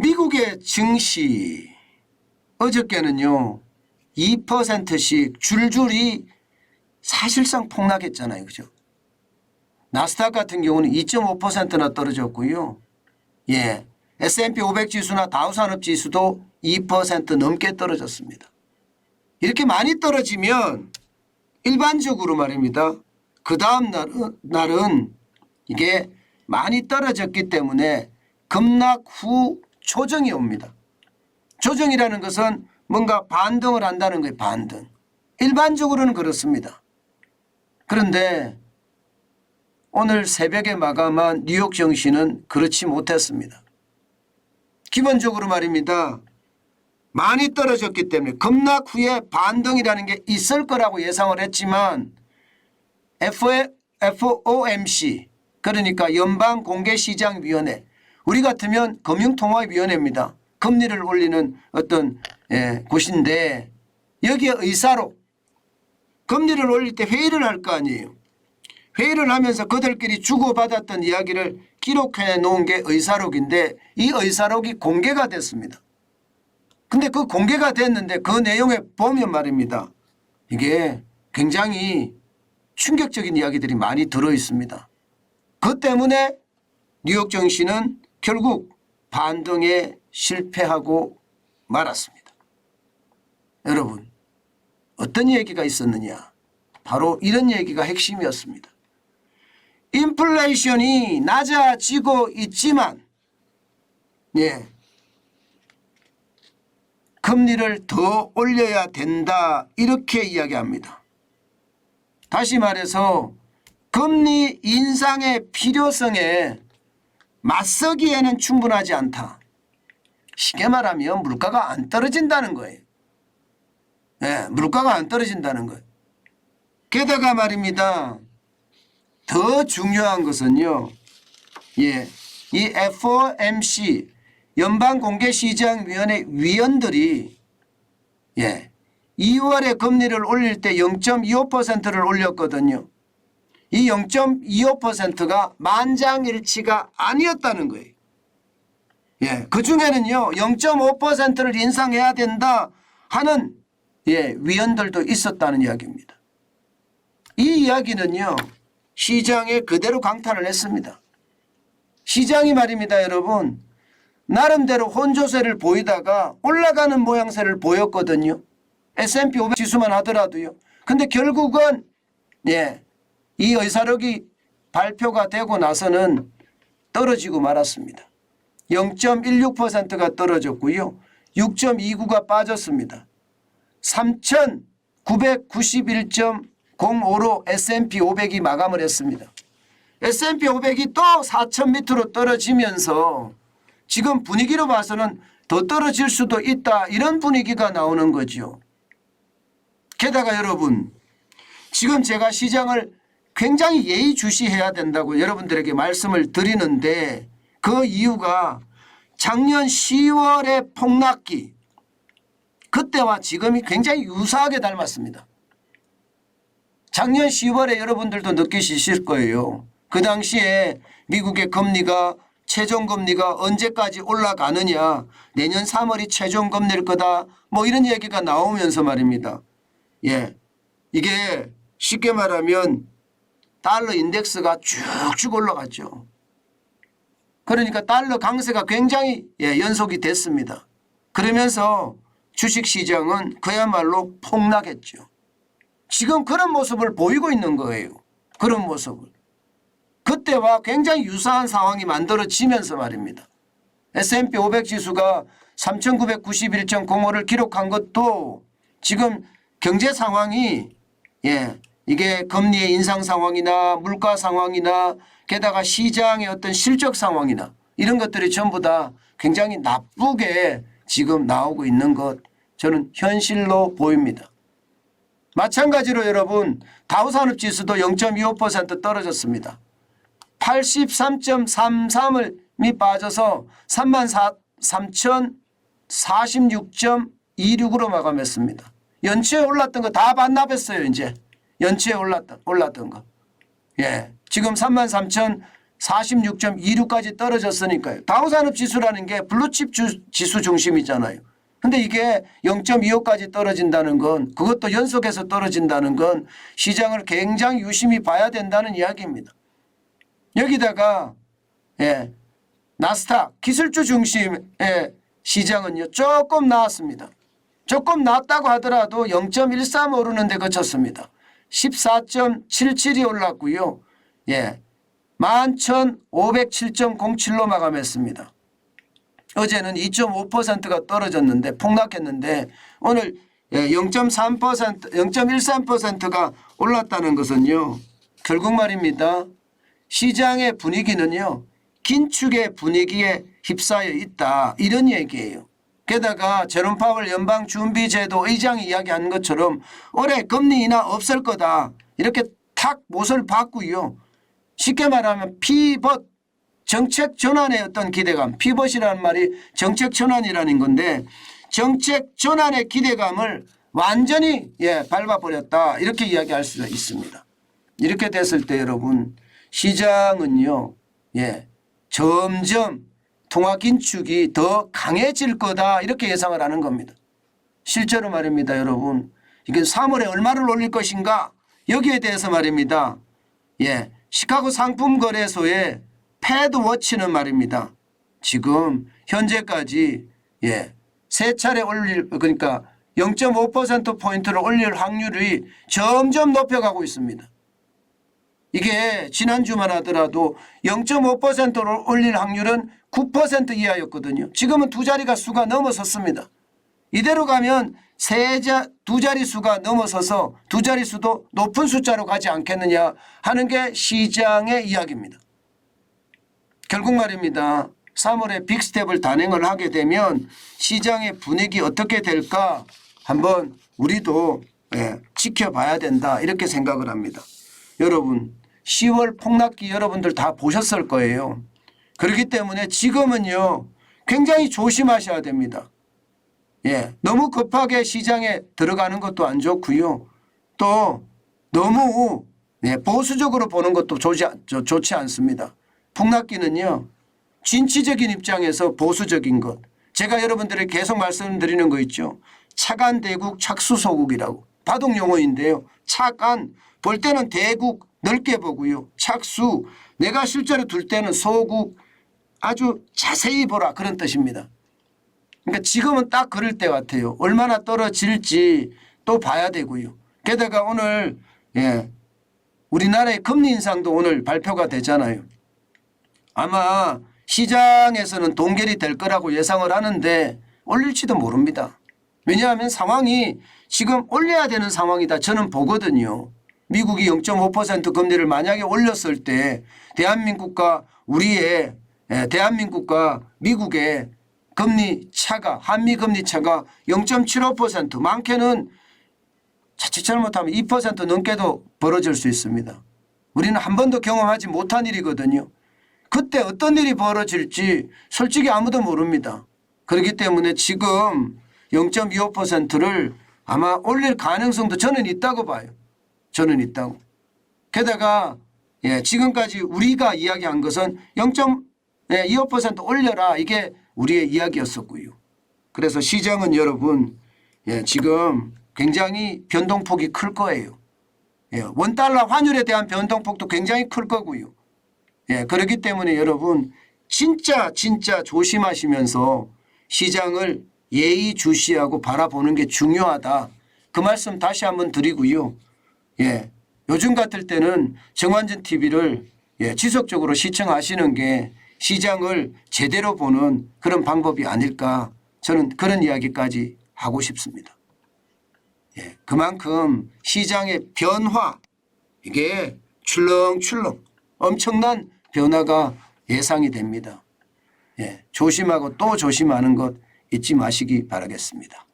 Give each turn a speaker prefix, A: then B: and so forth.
A: 미국의 증시 어저께는요 2%씩 줄줄이 사실상 폭락했잖아요. 그죠? 나스닥 같은 경우는 2.5%나 떨어졌고요. 예, S&P 500 지수나 다우산업 지수도 2% 넘게 떨어졌습니다. 이렇게 많이 떨어지면 일반적으로 말입니다. 그 다음 날은 이게 많이 떨어졌기 때문에 급락 후 조정이 옵니다. 조정이라는 것은 뭔가 반등을 한다는 거예요. 반등. 일반적으로는 그렇습니다. 그런데 오늘 새벽에 마감한 뉴욕 증시는 그렇지 못했습니다. 기본적으로 말입니다. 많이 떨어졌기 때문에 급락 후에 반등이라는 게 있을 거라고 예상을 했지만 FOMC 그러니까 연방공개시장위원회 우리 같으면 금융통화위원회입니다. 금리를 올리는 어떤 곳인데 여기에 의사로 금리를 올릴 때 회의를 할 거 아니에요. 회의를 하면서 그들끼리 주고받았던 이야기를 기록해 놓은 게 의사록인데 이 의사록이 공개가 됐습니다. 근데 그 공개가 됐는데 그 내용에 보면 말입니다. 이게 굉장히 충격적인 이야기들이 많이 들어 있습니다. 그 때문에 뉴욕 증시는 결국 반등에 실패하고 말았습니다. 여러분 어떤 얘기가 있었느냐. 바로 이런 얘기가 핵심이었습니다. 인플레이션이 낮아지고 있지만 금리를 더 올려야 된다 이렇게 이야기합니다. 다시 말해서 금리 인상의 필요성에 맞서기에는 충분하지 않다. 쉽게 말하면 물가가 안 떨어진다는 거예요. 물가가 안 떨어진다는 거예요. 게다가 말입니다. 더 중요한 것은요. 이 FOMC 연방공개시장위원회 위원들이 2월에 금리를 올릴 때 0.25%를 올렸거든요. 이 0.25%가 만장일치가 아니었다는 거예요. 그중에는요 0.5%를 인상해야 된다 하는 위원들도 있었다는 이야기입니다. 이 이야기는요 시장에 그대로 강탄을 했습니다. 시장이 말입니다. 여러분 나름대로 혼조세를 보이다가 올라가는 모양새를 보였거든요. S&P 500 지수만 하더라도요. 근데 결국은 이 의사록이 발표가 되고 나서는 떨어지고 말았습니다. 0.16%가 떨어졌고요. 6.29가 빠졌습니다. 3,991.05로 S&P 500이 마감을 했습니다. S&P 500이 또 4,000 밑으로 떨어지면서 지금 분위기로 봐서는 더 떨어질 수도 있다 이런 분위기가 나오는 거죠. 게다가 여러분 지금 제가 시장을 굉장히 예의주시해야 된다고 여러분들에게 말씀을 드리는데 그 이유가 작년 10월의 폭락기 그때와 지금이 굉장히 유사하게 닮았습니다. 작년 10월에 여러분들도 느끼실 거예요. 그 당시에 미국의 금리가 최종금리가 언제까지 올라가느냐 내년 3월이 최종금리일 거다 뭐 이런 얘기가 나오면서 말입니다. 이게 쉽게 말하면 달러 인덱스가 쭉쭉 올라갔죠. 그러니까 달러 강세가 굉장히 연속이 됐습니다. 그러면서 주식시장은 그야말로 폭락했죠. 지금 그런 모습을 보이고 있는 거예요. 그런 모습을. 그때와 굉장히 유사한 상황이 만들어지면서 말입니다. S&P 500 지수가 3,991.05를 기록한 것도 지금 경제 상황이 이게 금리의 인상 상황이나 물가 상황이나 게다가 시장의 어떤 실적 상황이나 이런 것들이 전부 다 굉장히 나쁘게 지금 나오고 있는 것 저는 현실로 보입니다. 마찬가지로 여러분 다우산업지수도 0.25% 떨어졌습니다. 83.33이 빠져서 33,046.26으로 마감했습니다. 연초에 올랐던 거 다 반납했어요. 이제 연초에 올랐던 거. 지금 33,000 46.26까지 떨어졌으니까요. 다우산업지수라는 게 블루칩 지수 중심이잖아요. 근데 이게 0.25까지 떨어진다는 건, 그것도 연속해서 떨어진다는 건 시장을 굉장히 유심히 봐야 된다는 이야기입니다. 여기다가 나스닥 기술주 중심의 시장은요 조금 나왔습니다. 조금 나왔다고 하더라도 0.13 오르는 데 그쳤습니다. 14.77이 올랐고요. 11,507.07로 마감했습니다. 어제는 2.5%가 떨어졌는데 폭락했는데 오늘 0.3%, 0.13%가 올랐다는 것은요. 결국 말입니다. 시장의 분위기는요. 긴축의 분위기에 휩싸여 있다. 이런 얘기예요. 게다가 제롬 파월 연방준비제도 의장이 이야기한 것처럼 올해 금리 인하 없을 거다. 이렇게 탁 못을 박고요. 쉽게 말하면 피벗 정책 전환의 어떤 기대감. 피벗이라는 말이 정책 전환이라는 건데 정책 전환의 기대감을 완전히 밟아버렸다. 이렇게 이야기할 수가 있습니다. 이렇게 됐을 때 여러분 시장은요. 점점 통화 긴축이 더 강해질 거다. 이렇게 예상을 하는 겁니다. 실제로 말입니다. 여러분. 이게 3월에 얼마를 올릴 것인가. 여기에 대해서 말입니다. 시카고 상품거래소의 패드워치는 말입니다. 지금 현재까지 세 차례 올릴 그러니까 0.5%포인트를 올릴 확률이 점점 높여가고 있습니다. 이게 지난주만 하더라도 0.5%를 올릴 확률은 9% 이하였거든요. 지금은 두 자리가 수가 넘어섰습니다. 이대로 가면 두 자리 수가 넘어서서 두 자리 수도 높은 숫자로 가지 않겠느냐 하는 게 시장의 이야기입니다. 결국 말입니다. 3월에 빅스텝을 단행을 하게 되면 시장의 분위기 어떻게 될까 한번 우리도 지켜봐야 된다 이렇게 생각을 합니다. 여러분 10월 폭락기 여러분들 다 보셨을 거예요. 그렇기 때문에 지금은요 굉장히 조심하셔야 됩니다. 너무 급하게 시장에 들어가는 것도 안 좋고요. 또 너무 보수적으로 보는 것도 좋지 않습니다. 폭락기는요. 진취적인 입장에서 보수적인 것. 제가 여러분들에게 계속 말씀드리는 거 있죠. 차간 대국 착수소국이라고. 바둑 용어인데요. 차간 볼 때는 대국 넓게 보고요. 착수 내가 실제로 둘 때는 소국 아주 자세히 보라 그런 뜻입니다. 그러니까 지금은 딱 그럴 때 같아요. 얼마나 떨어질지 또 봐야 되고요. 게다가 오늘 우리나라의 금리 인상도 오늘 발표가 되잖아요. 아마 시장에서는 동결이 될 거라고 예상을 하는데 올릴지도 모릅니다. 왜냐하면 상황이 지금 올려야 되는 상황이다 저는 보거든요. 미국이 0.5% 금리를 만약에 올렸을 때 대한민국과 미국의 금리 차가 한미 금리 차가 0.75% 많게는 자칫 잘못하면 2% 넘게도 벌어질 수 있습니다. 우리는 한 번도 경험하지 못한 일이거든요. 그때 어떤 일이 벌어질지 솔직히 아무도 모릅니다. 그렇기 때문에 지금 0.25%를 아마 올릴 가능성도 저는 있다고 봐요. 저는 있다고. 게다가 지금까지 우리가 이야기한 것은 0.25% 올려라 이게 우리의 이야기였었고요. 그래서 시장은 여러분 지금 굉장히 변동폭이 클 거예요. 원달러 환율에 대한 변동폭도 굉장히 클 거고요. 그렇기 때문에 여러분 진짜 조심하시면서 시장을 예의주시하고 바라보는 게 중요하다. 그 말씀 다시 한번 드리고요. 요즘 같을 때는 정관전 TV를 지속적으로 시청하시는 게 시장을 제대로 보는 그런 방법이 아닐까 저는 그런 이야기까지 하고 싶습니다. 그만큼 시장의 변화 이게 출렁출렁 엄청난 변화가 예상이 됩니다. 조심하고 또 조심하는 것 잊지 마시기 바라겠습니다.